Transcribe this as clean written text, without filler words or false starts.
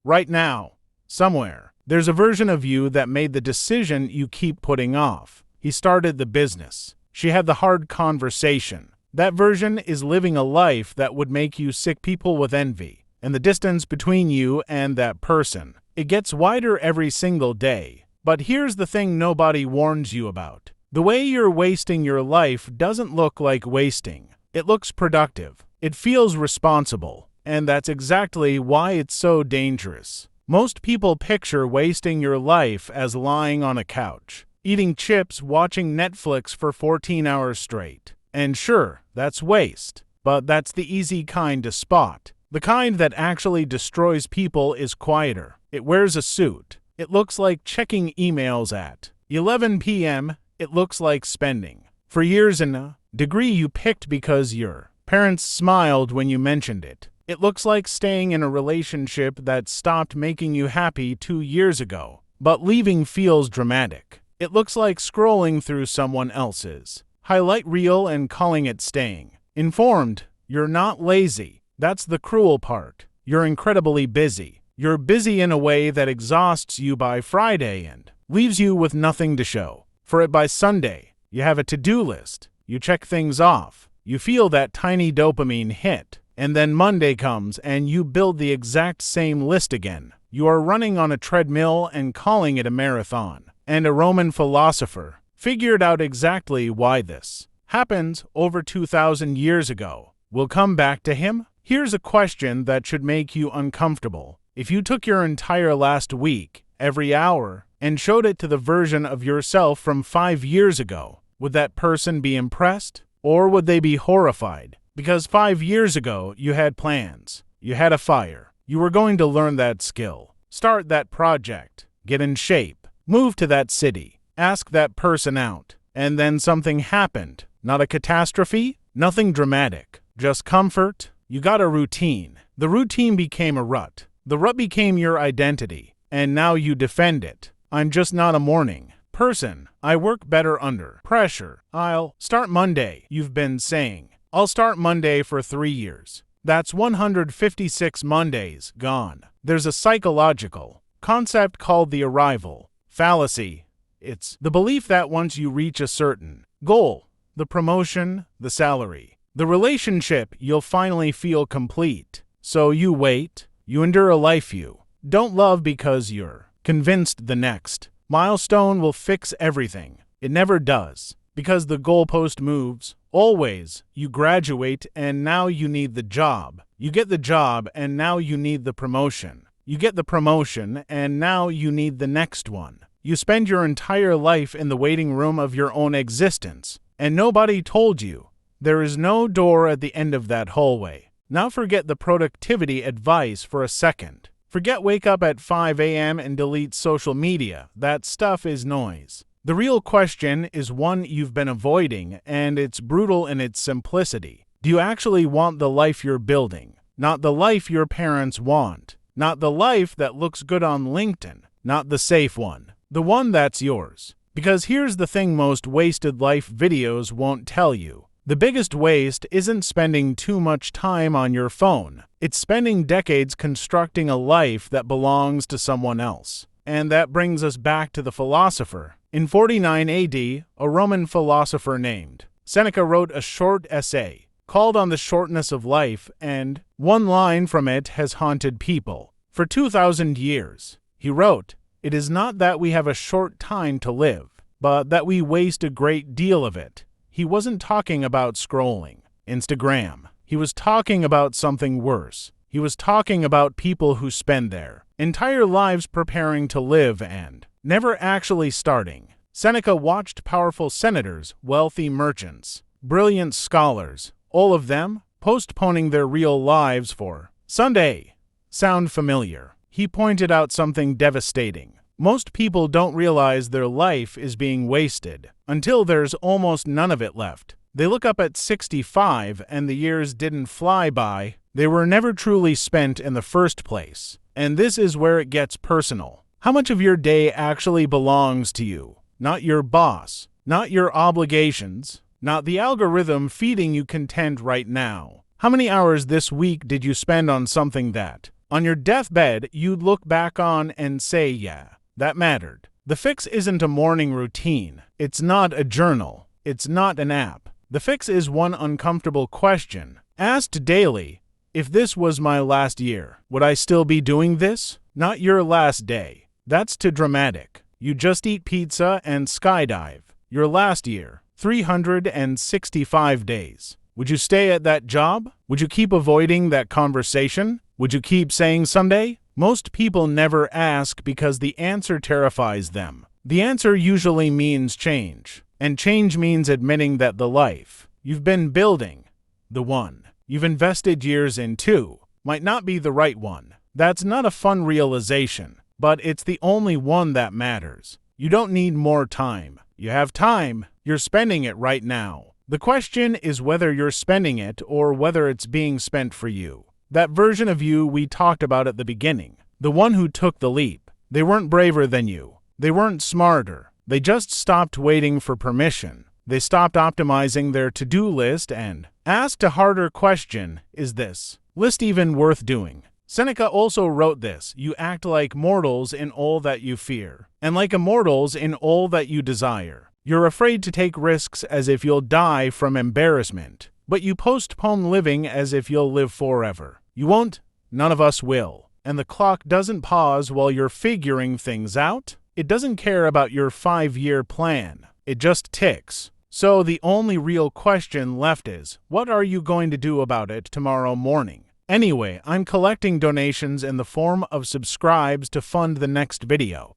Right now, somewhere, there's a version of you that made the decision you keep putting off. He started the business. She had the hard conversation. That version is living a life that would make you sick people with envy. And the distance between you and that person, it gets wider every single day. But here's the thing nobody warns you about. The way you're wasting your life doesn't look like wasting. It looks productive. It feels responsible. And that's exactly why it's so dangerous. Most people picture wasting your life as lying on a couch, eating chips, watching Netflix for 14 hours straight. And sure, that's waste. But that's the easy kind to spot. The kind that actually destroys people is quieter. It wears a suit. It looks like checking emails at 11 p.m. It looks like spending for years in a degree you picked because your parents smiled when you mentioned it. It looks like staying in a relationship that stopped making you happy 2 years ago, but leaving feels dramatic. It looks like scrolling through someone else's highlight reel and calling it staying informed. You're not lazy. That's the cruel part. You're incredibly busy. You're busy in a way that exhausts you by Friday and leaves you with nothing to show for it by Sunday. You have a to-do list. You check things off. You feel that tiny dopamine hit. And then Monday comes and you build the exact same list again. You are running on a treadmill and calling it a marathon. And a Roman philosopher figured out exactly why this happens over 2,000 years ago. We'll come back to him. Here's a question that should make you uncomfortable. If you took your entire last week, every hour, and showed it to the version of yourself from 5 years ago, would that person be impressed? Or would they be horrified? Because 5 years ago, you had plans. You had a fire. You were going to learn that skill. Start that project. Get in shape. Move to that city. Ask that person out. And then something happened. Not a catastrophe. Nothing dramatic. Just comfort. You got a routine. The routine became a rut. The rut became your identity. And now you defend it. I'm just not a morning person. I work better under pressure. I'll start Monday, you've been saying. I'll start Monday for 3 years. That's 156 Mondays gone. There's a psychological concept called the arrival fallacy. It's the belief that once you reach a certain goal, the promotion, the salary, the relationship, you'll finally feel complete. So you wait, you endure a life you don't love because you're convinced the next milestone will fix everything. It never does. Because the goalpost moves. Always. You graduate and now you need the job. You get the job and now you need the promotion. You get the promotion and now you need the next one. You spend your entire life in the waiting room of your own existence. And nobody told you. There is no door at the end of that hallway. Now forget the productivity advice for a second. Forget wake up at 5 a.m. and delete social media. That stuff is noise. The real question is one you've been avoiding, and it's brutal in its simplicity. Do you actually want the life you're building? Not the life your parents want. Not the life that looks good on LinkedIn. Not the safe one. The one that's yours. Because here's the thing most wasted life videos won't tell you. The biggest waste isn't spending too much time on your phone. It's spending decades constructing a life that belongs to someone else. And that brings us back to the philosopher. In 49 AD, a Roman philosopher named Seneca wrote a short essay called On the Shortness of Life, and one line from it has haunted people for 2,000 years. He wrote, "It is not that we have a short time to live, but that we waste a great deal of it." He wasn't talking about scrolling Instagram. He was talking about something worse. He was talking about people who spend their entire lives preparing to live and never actually starting. Seneca watched powerful senators, wealthy merchants, brilliant scholars, all of them postponing their real lives for Sunday. Sound familiar? He pointed out something devastating. Most people don't realize their life is being wasted until there's almost none of it left. They look up at 65 and the years didn't fly by. They were never truly spent in the first place. And this is where it gets personal. How much of your day actually belongs to you? Not your boss, not your obligations, not the algorithm feeding you content right now. How many hours this week did you spend on something that On your deathbed, you'd look back on and say, yeah, that mattered. The fix isn't a morning routine. It's not a journal. It's not an app. The fix is one uncomfortable question, asked daily. If this was my last year, would I still be doing this? Not your last day. That's too dramatic. You just eat pizza and skydive. Your last year, 365 days. Would you stay at that job? Would you keep avoiding that conversation? Would you keep saying someday? Most people never ask because the answer terrifies them. The answer usually means change. And change means admitting that the life you've been building, the one you've invested years into, might not be the right one. That's not a fun realization, but it's the only one that matters. You don't need more time. You have time. You're spending it right now. The question is whether you're spending it or whether it's being spent for you. That version of you we talked about at the beginning. The one who took the leap. They weren't braver than you. They weren't smarter. They just stopped waiting for permission. They stopped optimizing their to-do list and asked a harder question, is this list even worth doing? Seneca also wrote this, you act like mortals in all that you fear, and like immortals in all that you desire. You're afraid to take risks as if you'll die from embarrassment, but you postpone living as if you'll live forever. You won't, none of us will. And the clock doesn't pause while you're figuring things out. It doesn't care about your 5-year plan. It just ticks. So the only real question left is, what are you going to do about it tomorrow morning? Anyway, I'm collecting donations in the form of subscribes to fund the next video.